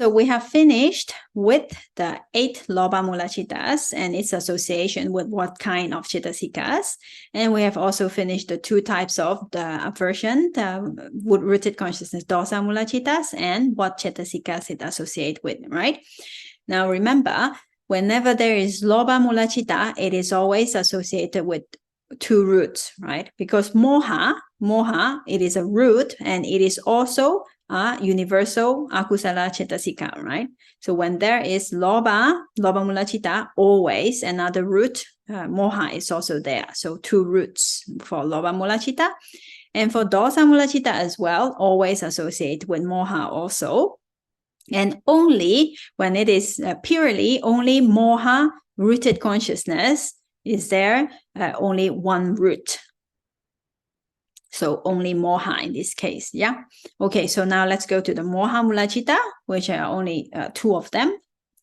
So we have finished with the 8 Lobha-Mūla cittas and its association with what kind of Cetasikas. And we have also finished the 2 types of the aversion, the rooted consciousness Dosa-Mūla cittas, and what Cetasikas it associates with, right? Now remember, whenever there is Lobha-Mūla citta, it is always associated with 2 roots, right? Because moha, it is a root, and it is also a universal akusala cetasika, right? So when there is Lobha-Mūla citta, always another root, moha is also there. So 2 roots for Lobha-Mūla citta. And for Dosa-Mūla citta as well, always associate with moha also. And only when it is purely only moha rooted consciousness is there only 1 root. So only moha in this case, yeah? Okay, so now let's go to the Mohamūla citta, which are only 2 of them.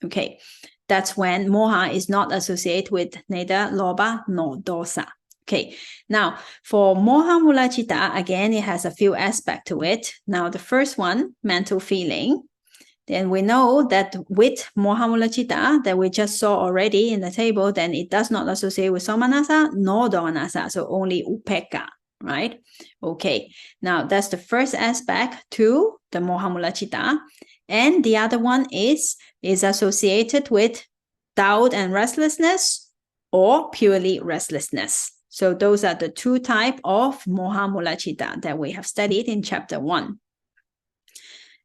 Okay, that's when moha is not associated with neither lobha nor dosa. Okay, now for Mohamūla citta, again, it has a few aspects to it. Now the first one, mental feeling. Then we know that with Mohamūla citta that we just saw already in the table, then it does not associate with somanasa nor domanasa, so only upekkha, right? Okay, now that's the first aspect to the Mohamūla citta. And the other one is associated with doubt and restlessness or purely restlessness. So those are the 2 types of Mohamūla citta that we have studied in chapter 1.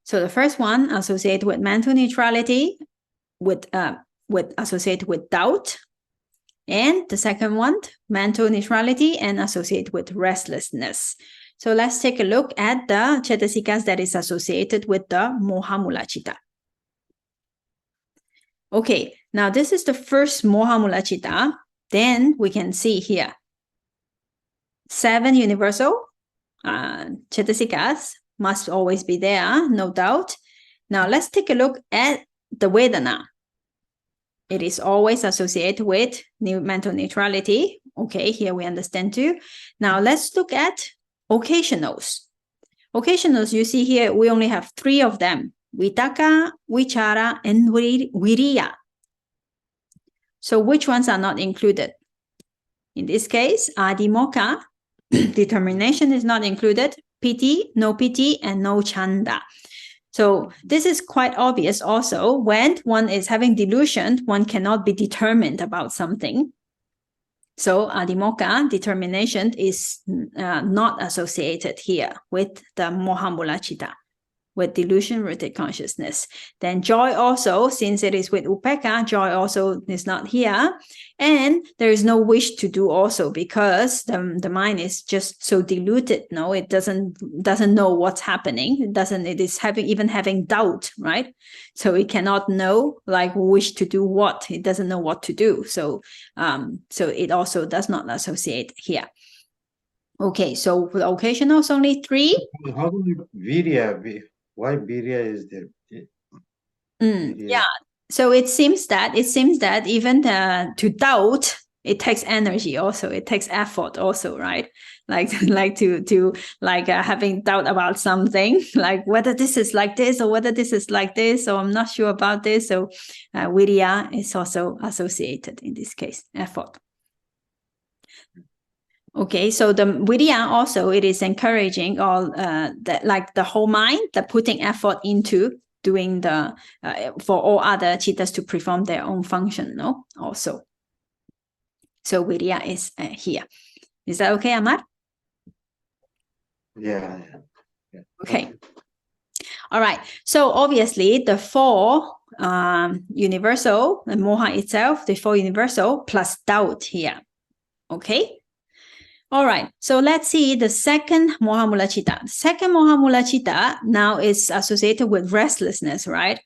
So the first one associated with mental neutrality, with associated with doubt, and the second one mental neutrality and associated with restlessness. So let's take a look at the Cetasikas that is associated with the Mohamūla citta. Okay, now this is the first Mohamūla citta. Then we can see here 7 universal Cetasikas must always be there, no doubt. Now let's take a look at the Vedana. It is always associated with mental neutrality. Okay, here we understand too. Now let's look at occasionals. Occasionals, you see here, we only have 3 of them. Vitakka, Vichara, and Viriya. So which ones are not included? In this case, Adhimokkha, determination is not included. Piti, no piti, and no chanda. So this is quite obvious also. When one is having delusion, one cannot be determined about something. So Adhimokkha, determination, is not associated here with the Mohamūla citta, with delusion-rooted consciousness. Then joy also, since it is with upekkha, joy also is not here. And there is no wish to do also, because the mind is just so diluted. No, it doesn't know what's happening. It is having doubt, right? So it cannot know, like, wish to do what. It doesn't know what to do. So it also does not associate here. Okay, so for the occasionals, only 3. How do you virya? Why virya is there? Yeah. So it seems that even to doubt, it takes energy also. It takes effort also, right? Like having doubt about something, like whether this is like this or whether this is like this, or I'm not sure about this. So virya is also associated in this case, effort. Okay, so the virya also, it is encouraging all that, like the whole mind, the putting effort into doing the for all other cittas to perform their own function, no? Also, so virya is here. Is that okay, Amar? Yeah. Okay. All right. So obviously the 4 universal, the moha itself, the 4 universal plus doubt here. Okay. All right, so let's see the second Mohamūla citta. The second Mohamūla citta now is associated with restlessness, right?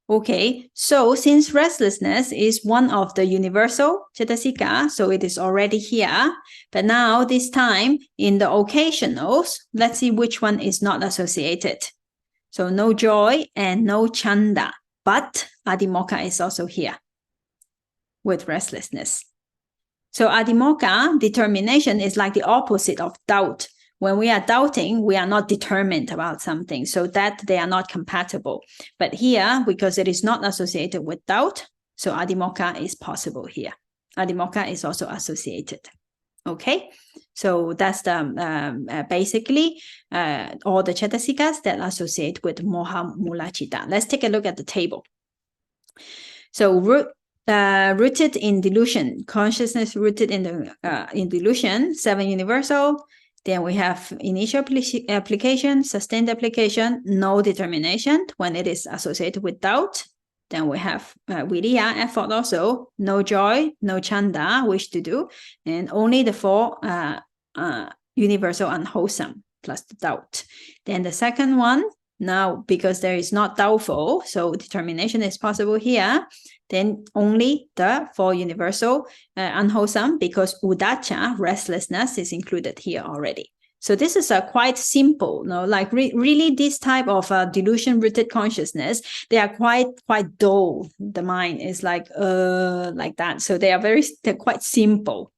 Okay, so since restlessness is one of the universal cetasika, so it is already here. But now this time in the occasionals, let's see which one is not associated. So no joy and no chanda, but Adhimokkha is also here with restlessness. So Adhimokkha, determination, is like the opposite of doubt. When we are doubting, we are not determined about something, so that they are not compatible. But here, because it is not associated with doubt, so adhimokkha is possible here. Adhimokkha is also associated. Okay, so that's the basically all the Cetasikas that associate with Mohamūla citta. Let's take a look at the table. So rooted in delusion, consciousness rooted in delusion, 7 universal. Then we have initial application, sustained application, no determination when it is associated with doubt. Then we have viriya, effort also, no joy, no chanda, wish to do, and only the 4 universal unwholesome plus the doubt. Then the second one, now because there is not doubtful, so determination is possible here, then only the 4 universal unwholesome, because uddhacca, restlessness, is included here already. So this is a quite simple, like really this type of delusion-rooted consciousness, they are quite dull. The mind is like that. So they're quite simple.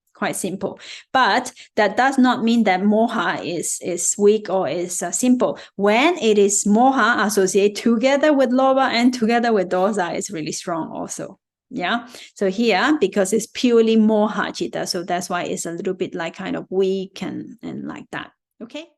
But that does not mean that moha is weak or is simple. When it is moha associated together with lobha and together with dosa, it's really strong also. Yeah. So here, because it's purely moha citta, so that's why it's a little bit like kind of weak and like that. Okay.